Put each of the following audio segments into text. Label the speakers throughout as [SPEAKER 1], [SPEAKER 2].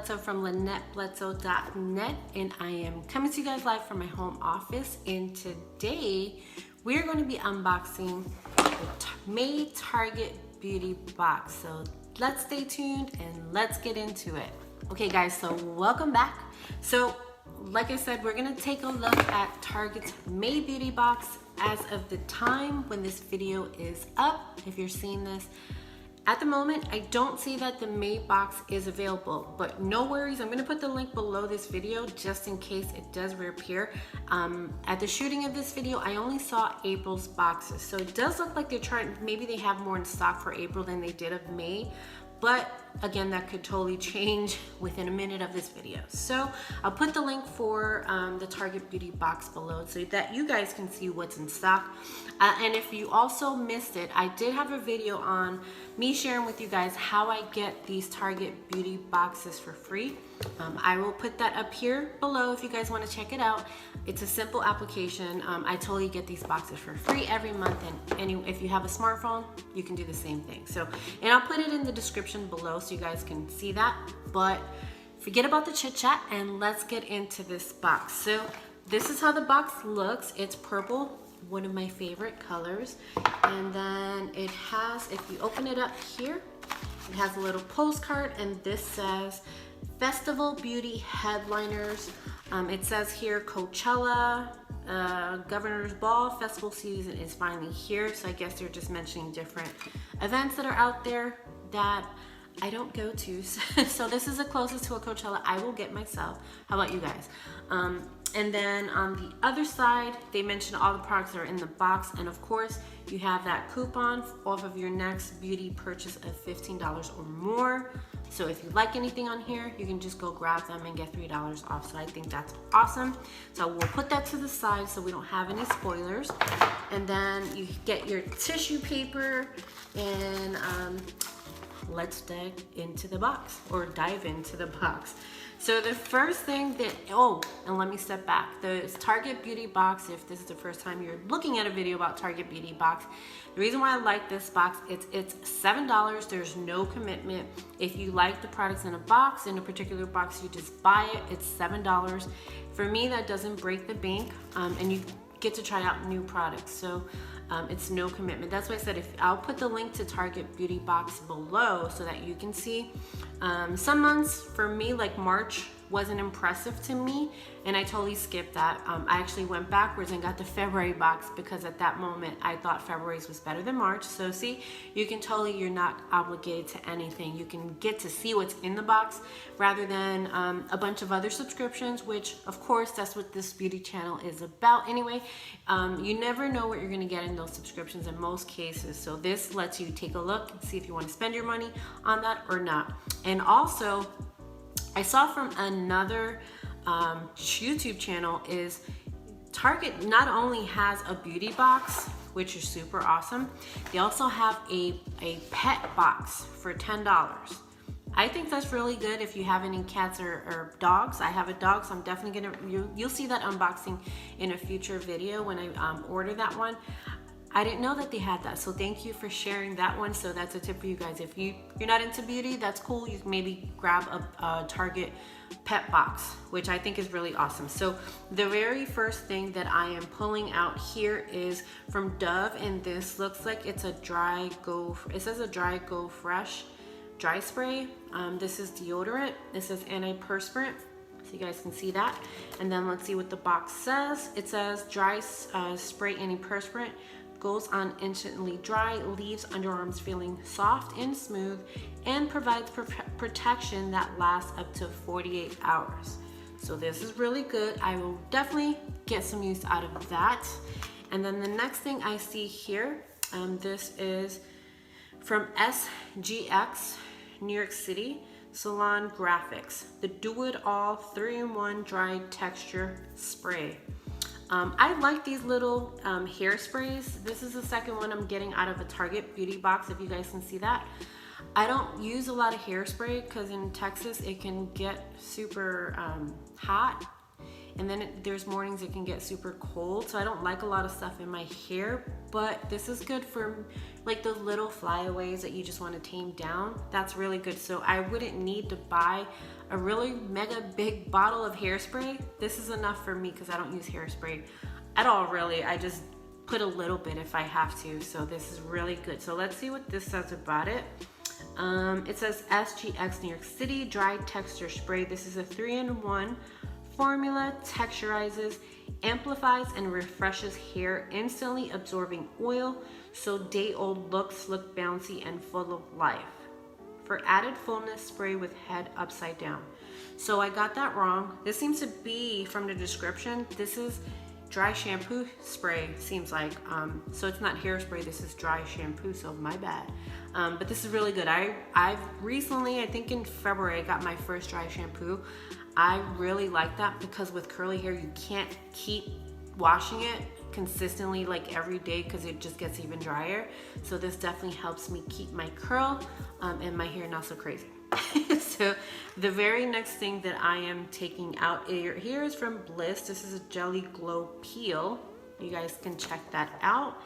[SPEAKER 1] Bledsoe from LynetteBledsoe.net, and I am coming to you guys live from my home office. And today we're going to be unboxing the May Target Beauty Box. So let's stay tuned and let's get into it. Okay guys, so welcome back. So like I said, we're going to take a look at Target's May Beauty Box as of the time when this video is up. If you're seeing this at the moment, I don't see that the May box is available, but no worries. I'm going to put the link below this video just in case it does reappear. At the shooting of this video, I only saw April's boxes, so it does look like they're trying, maybe they have more in stock for April than they did of May. But again, that could totally change within a minute of this video. So I'll put the link for the Target Beauty Box below so that you guys can see what's in stock. And if you also missed it, I did have a video on me sharing with you guys how I get these Target Beauty Boxes for free. I will put that up here below if you guys want to check it out. It's a simple application. I totally get these boxes for free every month, and if you have a smartphone, you can do the same thing. So, and I'll put it in the description below so you guys can see that. But forget about the chit chat and let's get into this box. So this is how the box looks. It's purple, one of my favorite colors. And then it has, if you open it up here, it has a little postcard, and this says Festival Beauty Headliners. It says here Coachella, Governor's Ball festival season is finally here. So I guess they're just mentioning different events that are out there that I don't go to. So this is the closest to a Coachella I will get myself. How about you guys? And then on the other side, they mention all the products that are in the box. And of course, you have that coupon off of your next beauty purchase of $15 or more. So if you like anything on here, you can just go grab them and get $3 off. So I think that's awesome. So we'll put that to the side so we don't have any spoilers. And then you get your tissue paper, and let's dive into the box, or dive into the box. So the first thing that, and let me step back. The Target Beauty Box, if this is the first time you're looking at a video about Target Beauty Box, the reason why I like this box, it's $7. There's no commitment. If you like the products in a box, in a particular box, you just buy it. It's $7. For me, that doesn't break the bank, and you get to try out new products. So it's no commitment. That's why I said I'll put the link to Target Beauty Box below so that you can see. Some months for me, like March, wasn't impressive to me, and I totally skipped that. I actually went backwards and got the February box because at that moment I thought February's was better than March. So see, you can totally, you're not obligated to anything. You can get to see what's in the box rather than a bunch of other subscriptions, which of course that's what this beauty channel is about anyway. You never know what you're gonna get in those subscriptions in most cases. So this lets you take a look and see if you want to spend your money on that or not. And also, I saw from another YouTube channel is Target not only has a beauty box, which is super awesome, they also have a pet box for $10. I think that's really good if you have any cats or dogs. I have a dog, so I'm definitely gonna, you'll see that unboxing in a future video when I order that one. I didn't know that they had that, so thank you for sharing that one. So that's a tip for you guys. If you're not into beauty, that's cool. You can maybe grab a Target pet box, which I think is really awesome. So the very first thing that I am pulling out here is from Dove, and this looks like it's a it says a Dry Go Fresh dry spray. This is deodorant. This is antiperspirant, so you guys can see that. And then let's see what the box says. It says dry spray antiperspirant, goes on instantly dry, leaves underarms feeling soft and smooth, and provides protection that lasts up to 48 hours. So this is really good. I will definitely get some use out of that. And then the next thing I see here, this is from SGX, New York City, Salon Graphics, the Do-It-All 3-in-1 Dry Texture Spray. I like these little hairsprays. This is the second one I'm getting out of a Target Beauty Box, if you guys can see that. I don't use a lot of hairspray because in Texas it can get super hot, and then there's mornings it can get super cold, so I don't like a lot of stuff in my hair, but this is good for like those little flyaways that you just want to tame down. That's really good. So I wouldn't need to buy a really mega big bottle of hairspray. This is enough for me because I don't use hairspray at all, really. I just put a little bit if I have to, so this is really good. So let's see what this says about it. It says SGX New York City Dry Texture Spray. This is a 3-in-1 formula, texturizes, amplifies, and refreshes hair, instantly absorbing oil, so day-old looks look bouncy and full of life. For added fullness, spray with head upside down. So I got that wrong. This seems to be, from the description, this is dry shampoo spray, seems like. So it's not hairspray, this is dry shampoo, so my bad. But this is really good. I've recently, I think in February, I got my first dry shampoo. I really like that because with curly hair, you can't keep washing it consistently like every day because it just gets even drier. So this definitely helps me keep my curl and my hair not so crazy. So the very next thing that I am taking out here is from Bliss. This is a Jelly Glow Peel. You guys can check that out.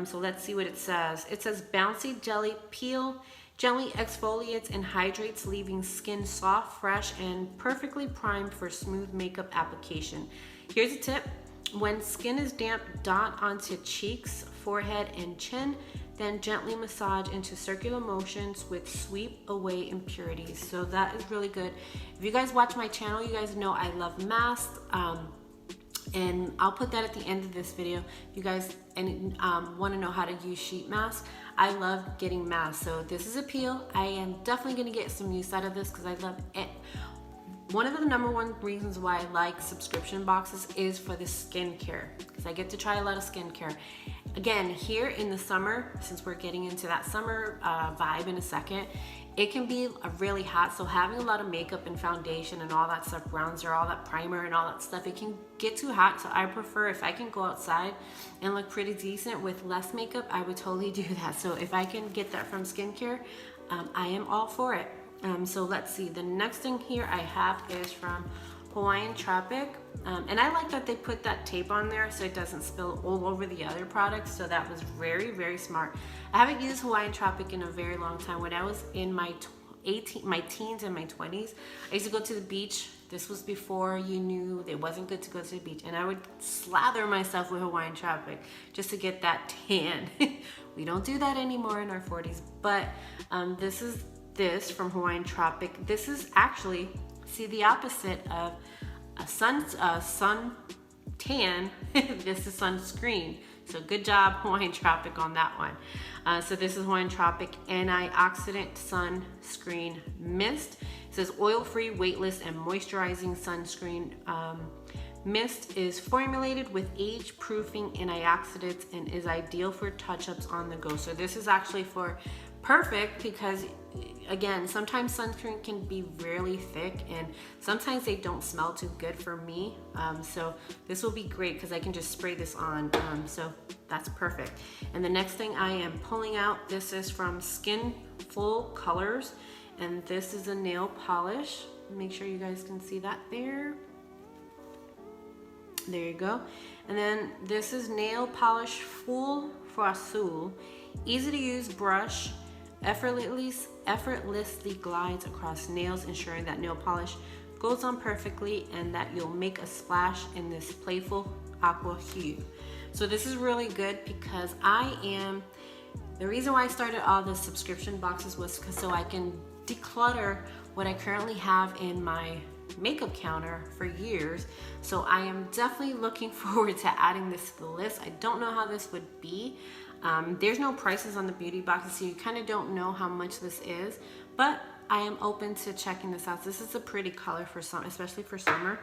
[SPEAKER 1] So let's see what it says. It says bouncy jelly peel, gently exfoliates and hydrates, leaving skin soft, fresh, and perfectly primed for smooth makeup application. Here's a tip. When skin is damp, dot onto cheeks, forehead, and chin, then gently massage into circular motions with sweep away impurities. So that is really good. If you guys watch my channel, you guys know I love masks. And I'll put that at the end of this video. If you guys want to know how to use sheet masks, I love getting masks. So this is a peel. I am definitely going to get some use out of this because I love it. One of the #1 reasons why I like subscription boxes is for the skincare, because I get to try a lot of skincare. Again, here in the summer, since we're getting into that summer vibe in a second, it can be really hot. So having a lot of makeup and foundation and all that stuff, bronzer, all that primer and all that stuff, it can get too hot. So I prefer, if I can go outside and look pretty decent with less makeup, I would totally do that. So if I can get that from skincare, I am all for it. So let's see, the next thing here I have is from Hawaiian Tropic. And I like that they put that tape on there so it doesn't spill all over the other products. So that was very, very smart. I haven't used Hawaiian Tropic in a very long time. When I was in my teens and my 20s, I used to go to the beach. This was before you knew it wasn't good to go to the beach. And I would slather myself with Hawaiian Tropic just to get that tan. We don't do that anymore in our 40s. But this is this from Hawaiian Tropic. This is actually, see, the opposite of a sun tan. This is sunscreen. So good job, Hawaiian Tropic, on that one. So this is Hawaiian Tropic Antioxidant Sunscreen Mist. It says oil-free, weightless, and moisturizing sunscreen mist is formulated with age-proofing antioxidants and is ideal for touch-ups on the go. So this is actually perfect because, again, sometimes sunscreen can be really thick and sometimes they don't smell too good for me. So this will be great because I can just spray this on. So that's perfect. And the next thing I am pulling out, this is from Skinful Colors, and this is a nail polish. Make sure you guys can see that there. There you go. And then this is nail polish Full Frossoul. Easy to use brush. Effortlessly glides across nails, ensuring that nail polish goes on perfectly and that you'll make a splash in this playful aqua hue. So this is really good because the reason why I started all the subscription boxes was so I can declutter what I currently have in my makeup counter for years. So I am definitely looking forward to adding this to the list. I don't know how this would be. There's no prices on the beauty boxes, so you kind of don't know how much this is, but I am open to checking this out. This is a pretty color for some, especially for summer.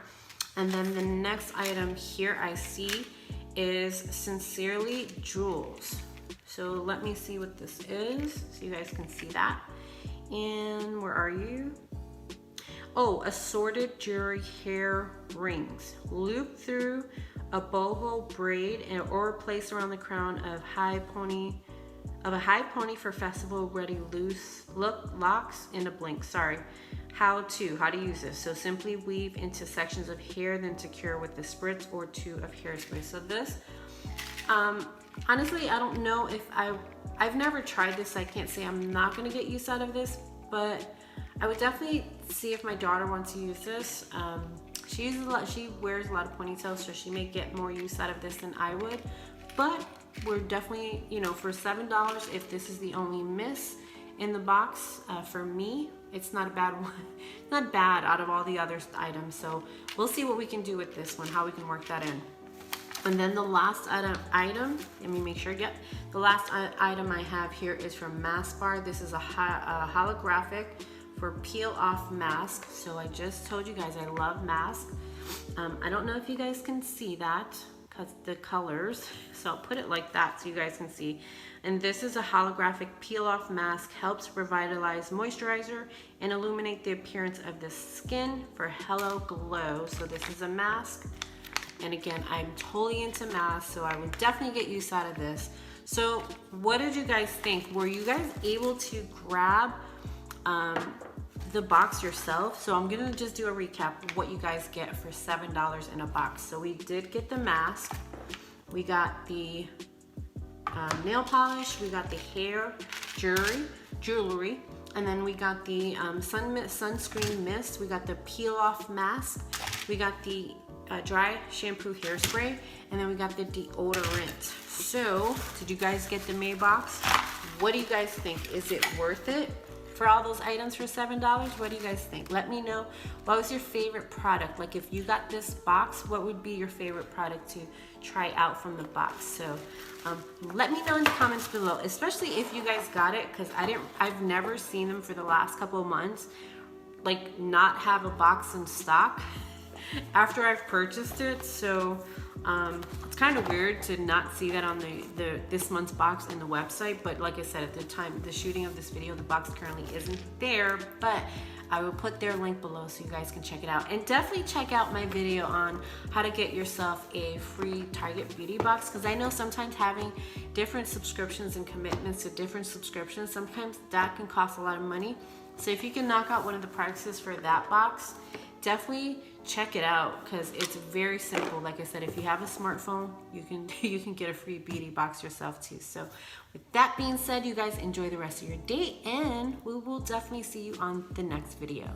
[SPEAKER 1] And then the next item here I see is Sincerely Jewels. So let me see what this is so you guys can see that. And where are you? Oh, assorted jewelry hair rings. Loop through a boho braid or place around the crown of a high pony for festival ready loose locks in a blink. Sorry, how to use this. So simply weave into sections of hair, then secure with the spritz or two of hairspray. So this, honestly, I don't know if I've never tried this, so I can't say I'm not gonna get use out of this, but I would definitely see if my daughter wants to use this. She wears a lot of ponytails, so she may get more use out of this than I would. But we're definitely, you know, for $7, if this is the only miss in the box, for me, it's not a bad one. It's not bad out of all the other items. So we'll see what we can do with this one, how we can work that in. And then the last item, let me make sure, yep. The last item I have here is from Mask Bar. This is a holographic for peel off mask. So I just told you guys I love masks. I don't know if you guys can see that because the colors, so I'll put it like that so you guys can see. And this is a holographic peel off mask, helps revitalize, moisturizer, and illuminate the appearance of the skin for Hello Glow. So this is a mask. And again, I'm totally into masks, so I would definitely get use out of this. So what did you guys think? Were you guys able to grab the box yourself? So I'm gonna just do a recap of what you guys get for $7 in a box. So we did get the mask, we got the nail polish, we got the hair jewelry, and then we got the sunscreen mist, we got the peel off mask, we got the dry shampoo hairspray, and then we got the deodorant. So did you guys get the May box? What do you guys think? Is it worth it for all those items for $7? What do you guys think? Let me know. What was your favorite product? Like if you got this box, what would be your favorite product to try out from the box? So let me know in the comments below, especially if you guys got it, because I've never seen them for the last couple of months like not have a box in stock after I've purchased it. So it's kind of weird to not see that on this month's box in the website, but like I said, at the time the shooting of this video, the box currently isn't there, but I will put their link below so you guys can check it out. And definitely check out my video on how to get yourself a free Target beauty box, because I know sometimes having different subscriptions and commitments to different subscriptions, sometimes that can cost a lot of money. So if you can knock out one of the prices for that box, definitely check it out, because it's very simple. Like I said, if you have a smartphone, you can get a free beauty box yourself too. So with that being said, you guys enjoy the rest of your day, and we will definitely see you on the next video.